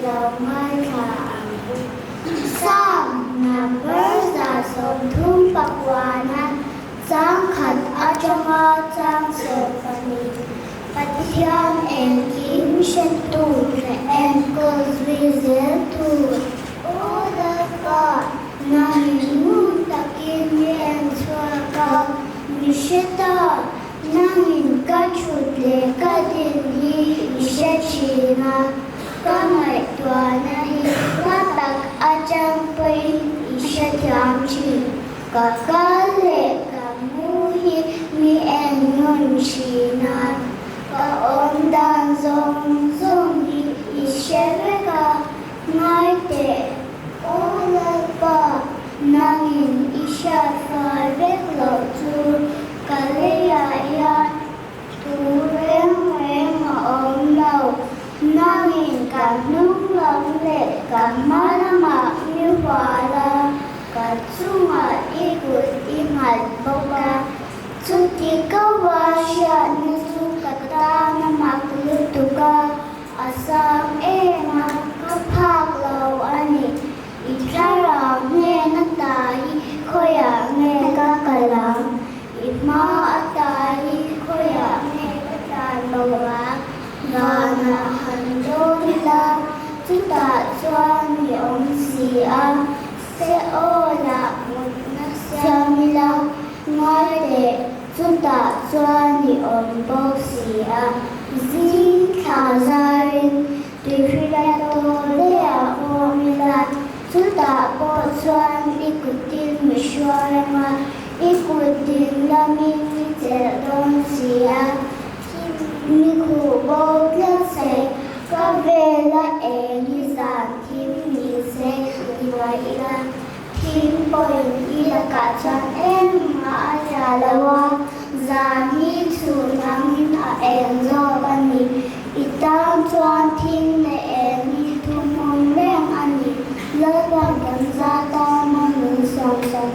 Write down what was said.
เราไม่ขาดสร้างนำประสาสมทุ่มปักวานั้นสร้างขัดอาจมาสร้างเสริมปณิปฏิญาณเองกิมเชตูและเองก็วิเศษตูโอ้เด็กก็นาหิมุตะกินเย็นสวากับมิเชตานาหินกัจจุดเลกัดดินยีมิเชชีนาก็ไม่ตัวนาหินก็ตักอาจารย์ไปอิเชตามชีก็กาเลกับมูฮีมีเอ็นนุนชีนาก็องดันทรงทรงอิเชเวกาไม่เตะโอเลปะนาหินอิชาฟาเวกโลจูกาเลยายาตูเร่งเร่งองเรานาหินกับนุ่งหลงเล็กกับมาละมามิวาลากับสุมาอีกุดอีหัดบกาสุติกวาชานิสุกตานมักลุตุกาอาสามเอมากับภาคเราอันนี้อิทาราเมนตายขอยาเมกะกะลังอิมาอัตตายขอยาเมกะจานโลวะกานาหันโดนิลาจุตาจวนยองสีอาเซโอลามุนัสยามิลามาเดจุตาจวนยองโบสีอาซิคาซารินดิฟิลาโตเลอาโอมิลาSudah bosan ikutin mesyuarat, ikutin lami cerdon sia. Miku boleh se, kavela elisan kimi se iwa ila kim poin ila kacan aja lawa zani sunamin a enzo bani itan tuan tin ne eni tumong leng ani. Lỡ bằng cảm giác ta mong muốn sống sống